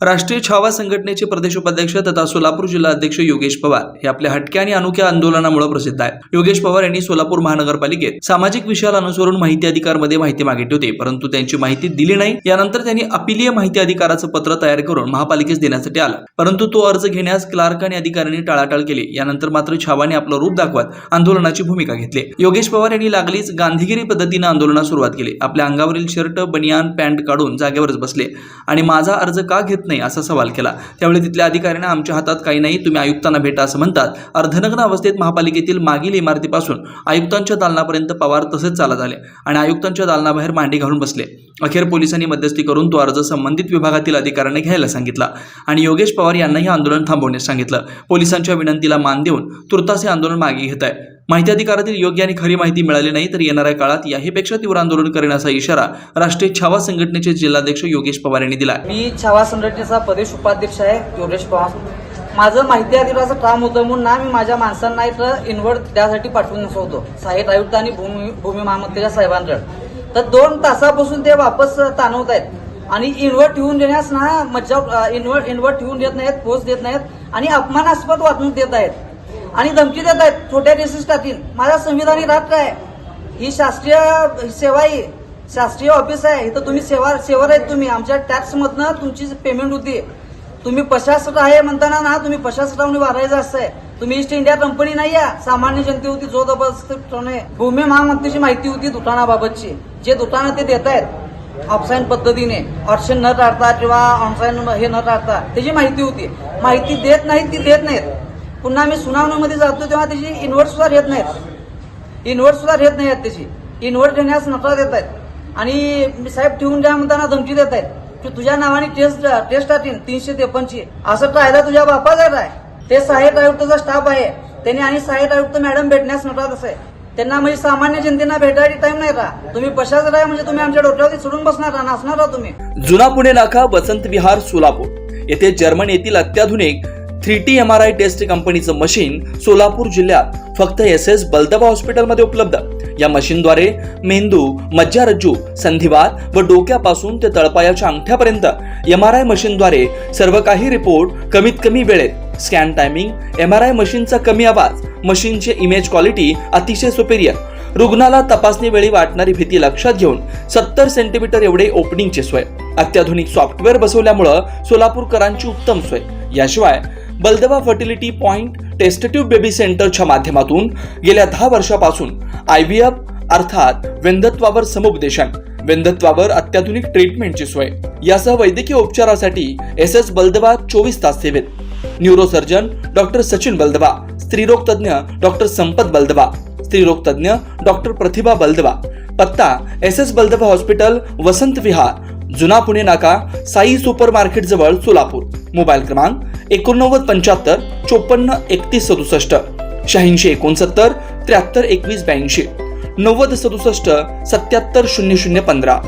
राष्ट्रीय छावा संघटनेचे प्रदेश उपाध्यक्ष तथा सोलापूर जिल्हा अध्यक्ष योगेश पवार हे आपल्या हटक्या आणि अनोख्या आंदोलनामुळे प्रसिद्ध आहेत. योगेश पवार यांनी सोलापूर महानगरपालिकेत सामाजिक विषयाला अनुसरून माहिती अधिकारमध्ये माहिती मागितली होती, परंतु त्यांची माहिती दिली नाही. यानंतर त्यांनी अपिलीय माहिती अधिकाराचं पत्र तयार करून महापालिकेस देण्यासाठी आला, परंतु तो अर्ज घेण्यास क्लार्क आणि अधिकाऱ्यांनी टाळाटाळ केली. यानंतर मात्र छावाने आपलं रूप दाखवत आंदोलनाची भूमिका घेतली. योगेश पवार यांनी लागलीच गांधीगिरी पद्धतीने आंदोलनास सुरुवात केली. आपल्या अंगावरील शर्ट, बनियान, पॅन्ट काढून जागेवरच बसले आणि माझा अर्ज का घेत नाही असा सवाल केला. त्यावेळी तिथल्या अधिकाऱ्यांना आमच्या हातात काही नाही, तुम्ही आयुक्तांना भेटा असं म्हणतात. अर्धनग्न अवस्थेत महापालिकेतील मागील इमारतीपासून आयुक्तांच्या दालनापर्यंत पवार तसेच चालत आले आणि आयुक्तांच्या दालनाबाहेर मांडी घालून बसले. अखेर पोलिसांनी मध्यस्थी करून तो अर्ज संबंधित विभागातील अधिकाऱ्यांना घ्यायला सांगितला आणि योगेश पवार यांनाही आंदोलन थांबवण्यास सांगितलं. पोलिसांच्या विनंतीला मान देऊन तुर्तास हे आंदोलन मागे घेत आहे. माहिती अधिकारातील योग्य आणि खरी माहिती मिळाली नाही तर येणाऱ्या काळात याहीपेक्षा तीव्र आंदोलन करण्याचा इशारा राष्ट्रीय छावा संघटनेचे जिल्हाध्यक्ष योगेश पवार यांनी दिला. मी छावा संघटनेचा प्रदेश उपाध्यक्ष आहे योगेश पवार. माझं माहिती अधिकाराचं काम होतं म्हणून ना मी माझ्या माणसांना इथं इन्व्हर्ट त्यासाठी पाठवून नसवतो सहाय्यक आयुक्त आणि भूमी महामंत्र्याच्या साहेबांकडे. तर 2 तासापासून ते वापस ताणवत आहेत आणि इन्व्हर्ट ठेवून देण्यास ना मज्जा इन्व्हर्ट ठेवून देत नाहीत, पोच देत नाहीत आणि अपमानास्पद वागणूक देत आहेत आणि धमकी देत आहेत. छोट्या डिसीज टाकीन माझा संविधानिक राष्ट्र आहे, ही शासकीय सेवा आहे, शासकीय ऑफिस आहे, इथं तुम्ही सेवर आहेत. तुम्ही आमच्या टॅक्समधनं तुमची पेमेंट होती. तुम्ही प्रशासक आहे म्हणताना ना तुम्ही प्रशासकाने वारायचं असतंय. तुम्ही ईस्ट इंडिया कंपनी नाही आहे, सामान्य जनते होती जो जबरदस्तीने भूमी महामंत्रीची माहिती होती दुकानाबाबतची, जे दुकानं ते देत आहेत ऑफसाईन पद्धतीने, ऑप्शन न टाळता किंवा ऑनसाईन हे न टाळता त्याची माहिती होती. माहिती देत नाहीत, ती देत नाहीत. पुन्हा मी सुनावणीमध्ये जातो तेव्हा त्याची इन्व्हर्ट सुद्धा देत नाहीत. त्याची इन्व्हर्ट देण्यास नकार देत आहेत आणि मी साहेब ठेवून द्या म्हणताना धमकी देत आहेत की तुझ्या नावाने टेस्ट टाकीन 353 असं कायदा तुझ्या बापाचा आहे. ते सहाय्यक आयुक्ताचा स्टाफ आहे त्यांनी आणि सहाय्यक आयुक्त मॅडम भेटण्यास नकार असं आहे. त्यांना म्हणजे सामान्य जनतेना भेटायची टाइम नाही का? तुम्ही प्रशासक आहे म्हणजे तुम्ही आमच्या डोक्यावरती चढून बसणार ना, असणार का तुम्ही? जुना पुणे नाका, वसंत विहार, सोलापूर येथे जर्मन येथील अत्याधुनिक 3T MRI टेस्ट कंपनीचं मशीन सोलापूर जिल्ह्यात फक्त SS बलदबा हॉस्पिटलमध्ये उपलब्ध. या मशीनद्वारे मेंदू, मज्जारज्जू, संधिवात व डोक्यापासून ते तळपायाच्या अंगठ्यापर्यंत MRI मशीनद्वारे सर्व काही रिपोर्ट कमीत कमी वेळेत. स्कॅन टायमिंग, MRI मशीनचा कमी आवाज, मशीनचे इमेज क्वालिटी अतिशय सुपेरियर. रुग्णाला तपासणी वेळी वाटणारी भीती लक्षात घेऊन 70 सेंटीमीटर एवढे ओपनिंगची सोय. अत्याधुनिक सॉफ्टवेअर बसवल्यामुळं सोलापूरकरांची उत्तम सोय. याशिवाय बलदबा फर्टिलिटी पॉइंट टेस्टट्यूब बेबी सेंटरच्या माध्यमातून गेल्या 10 वर्षापासून IVF अर्थात वेंधत्वावर समुपदेशन, वेंधत्वावर अत्याधुनिक ट्रीटमेंटची सोय. यासह वैद्यकीय उपचारासाठी SS बलदबा 24 तास सेवेत. न्यूरोसर्जन डॉक्टर सचिन बलदबा, स्त्रीरोग तज्ञ डॉक्टर संपत बलदबा, स्त्रीरोग तज्ञ डॉक्टर प्रतिभा बलदबा. पत्ता SS बलदबा हॉस्पिटल, वसंत विहार, जुना पुणे नाका, साई सुपर मार्केट जवळ, सोलापूर. मोबाईल क्रमांक 89 75 54 31 67, 86 69 73 21 82, 90 67 77 00 15.